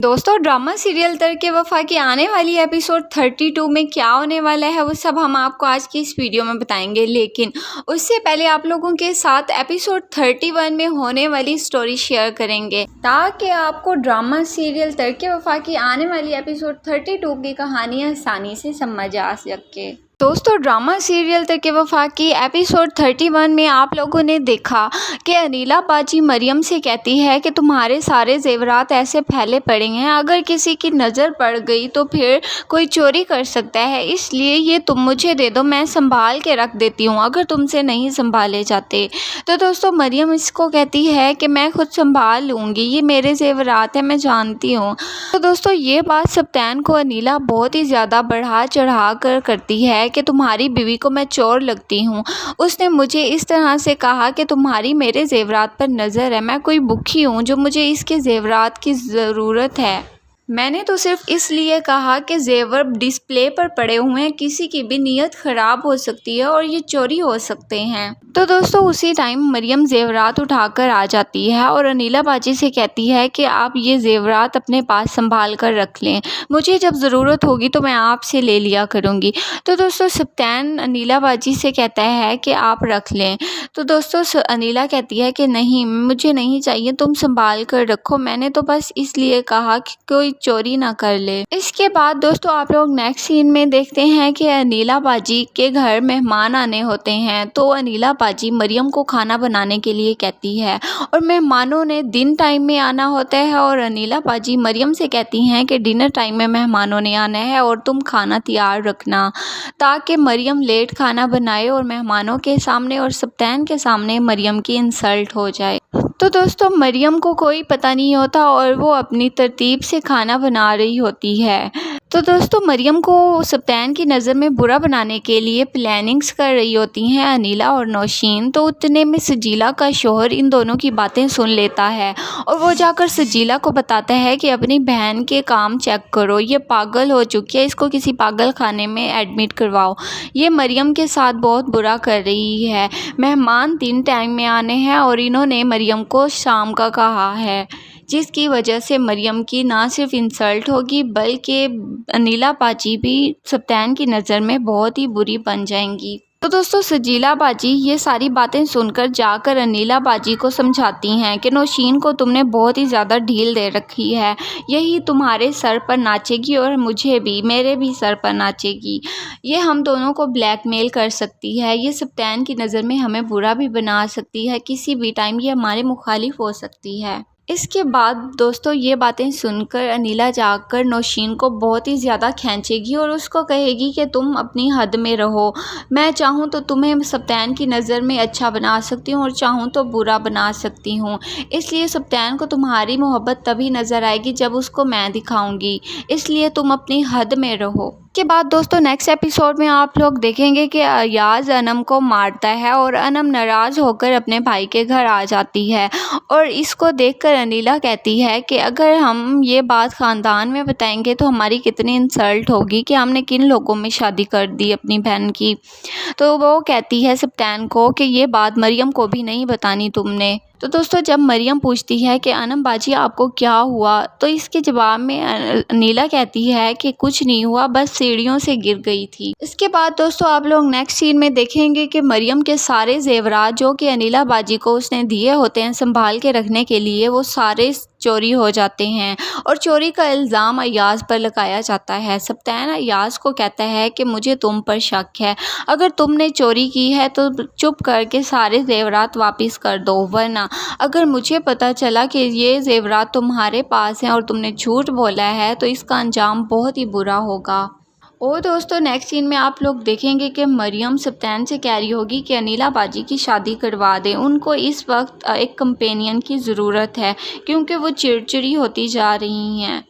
दोस्तों drama serial तरके वफा की आने वाली एपिसोड 32 में क्या होने वाला है वो सब हम आपको आज की इस वीडियो में बताएंगे। लेकिन उससे पहले आप लोगों के साथ एपिसोड 31 में होने वाली स्टोरी शेयर करेंगे ताकि आपको ड्रामा सीरियल तरके वफा की आने वाली एपिसोड 32 की कहानी आसानी से समझ आ सके। दोस्तों ड्रामा सीरियल तरके वफा की एपिसोड 31 में आप लोगों ने देखा कि अनिला बाजी मरियम से कहती है कि तुम्हारे सारे जेवरात ऐसे फैले पड़े हैं, अगर किसी की नज़र पड़ गई तो फिर कोई चोरी कर सकता है, इसलिए ये तुम मुझे दे दो, मैं संभाल के रख देती हूँ अगर तुमसे नहीं संभाले जाते। तो दोस्तों मरियम इसको कहती है कि मैं खुद संभाल लूँगी, ये मेरे जेवरात हैं, मैं जानती हूँ। तो दोस्तों ये बात सप्तान को अनिला बहुत ही ज़्यादा बढ़ा चढ़ा कर करती है कि तुम्हारी बीवी को मैं चोर लगती हूँ, उसने मुझे इस तरह से कहा कि तुम्हारी मेरे जेवरात पर नज़र है, मैं कोई भूखी हूँ जो मुझे इसके जेवरात की ज़रूरत है, मैंने तो सिर्फ इसलिए कहा कि जेवर डिस्प्ले पर पड़े हुए हैं, किसी की भी नीयत ख़राब हो सकती है और ये चोरी हो सकते हैं। तो दोस्तों उसी टाइम मरियम जेवरात उठाकर आ जाती है और अनिला बाजी से कहती है कि आप ये जेवरात अपने पास संभाल कर रख लें, मुझे जब ज़रूरत होगी तो मैं आपसे ले लिया करूँगी। तो दोस्तों सप्तान अनिला बाजी से कहता है कि आप रख लें। तो दोस्तों अनिला कहती है कि नहीं, मुझे नहीं चाहिए, तुम संभाल कर रखो, मैंने तो बस इसलिए कहा कि कोई चोरी ना कर ले। इसके बाद दोस्तों आप लोग नेक्स्ट सीन में देखते हैं कि अनिला बाजी के घर मेहमान आने होते हैं। तो अनिला बाजी मरियम को खाना बनाने के लिए कहती है और मेहमानों ने दिन टाइम में आना होता है और अनिला बाजी मरियम से कहती हैं कि डिनर टाइम में मेहमानों ने आना है और तुम खाना तैयार रखना, ताकि मरियम लेट खाना बनाए और मेहमानों के सामने और सप्तान के सामने मरियम की इंसल्ट हो जाए। तो दोस्तों मरियम को कोई पता नहीं होता और वो अपनी तरतीब से खाना बना रही होती है। तो दोस्तों मरियम को सप्तान की नज़र में बुरा बनाने के लिए प्लानिंग्स कर रही होती हैं अनिला और नौशीन। तो उतने में सजीला का शौहर इन दोनों की बातें सुन लेता है और वो जाकर सजीला को बताता है कि अपनी बहन के काम चेक करो, ये पागल हो चुकी है, इसको किसी पागल खाने में एडमिट करवाओ, ये मरियम के साथ बहुत बुरा कर रही है, मेहमान 3 टाइम में आने हैं और इन्होंने मरियम को शाम का कहा है, जिसकी वजह से मरियम की ना सिर्फ इंसल्ट होगी बल्कि अनिला बाजी भी सप्तान की नज़र में बहुत ही बुरी बन जाएंगी। तो दोस्तों सजीला बाजी ये सारी बातें सुनकर जाकर अनिला बाजी को समझाती हैं कि नौशीन को तुमने बहुत ही ज़्यादा ढील दे रखी है, यही तुम्हारे सर पर नाचेगी और मुझे भी, मेरे भी सर पर नाचेगी, ये हम दोनों को ब्लैकमेल कर सकती है, ये सप्तान की नज़र में हमें बुरा भी बना सकती है, किसी भी टाइम ये हमारे मुखालिफ हो सकती है। इसके बाद दोस्तों ये बातें सुनकर अनिला जाकर नौशीन को बहुत ही ज़्यादा खींचेगी और उसको कहेगी कि तुम अपनी हद में रहो, मैं चाहूँ तो तुम्हें सप्तान की नज़र में अच्छा बना सकती हूँ और चाहूँ तो बुरा बना सकती हूँ, इसलिए सप्तान को तुम्हारी मोहब्बत तभी नज़र आएगी जब उसको मैं दिखाऊंगी, इसलिए तुम अपनी हद में रहो। के बाद दोस्तों नेक्स्ट एपिसोड में आप लोग देखेंगे कि अयाज अनम को मारता है और अनम नाराज़ होकर अपने भाई के घर आ जाती है और इसको देखकर अनिला कहती है कि अगर हम ये बात ख़ानदान में बताएंगे तो हमारी कितनी इंसल्ट होगी कि हमने किन लोगों में शादी कर दी अपनी बहन की। तो वो कहती है सप्तान को कि ये बात मरियम को भी नहीं बतानी तुमने। तो दोस्तों जब मरियम पूछती है कि अनम बाजी आपको क्या हुआ, तो इसके जवाब में अनिला कहती है कि कुछ नहीं हुआ, बस सीढ़ियों से गिर गई थी। इसके बाद दोस्तों आप लोग नेक्स्ट सीन में देखेंगे कि मरियम के सारे जेवरात जो कि अनिला बाजी को उसने दिए होते हैं संभाल के रखने के लिए, वो सारे चोरी हो जाते हैं और चोरी का इल्ज़ाम अयाज पर लगाया जाता है। सप्तान अयाज को कहता है कि मुझे तुम पर शक है, अगर तुमने चोरी की है तो चुप करके सारे जेवरात वापस कर दो, वरना अगर मुझे पता चला कि ये जेवरात तुम्हारे पास हैं और तुमने झूठ बोला है तो इसका अंजाम बहुत ही बुरा होगा। और दोस्तों नेक्स्ट सीन में आप लोग देखेंगे कि मरियम सप्तान से कह रही होगी कि अनिला बाजी की शादी करवा दें, उनको इस वक्त एक कंपेनियन की ज़रूरत है क्योंकि वो चिड़चिड़ी होती जा रही हैं।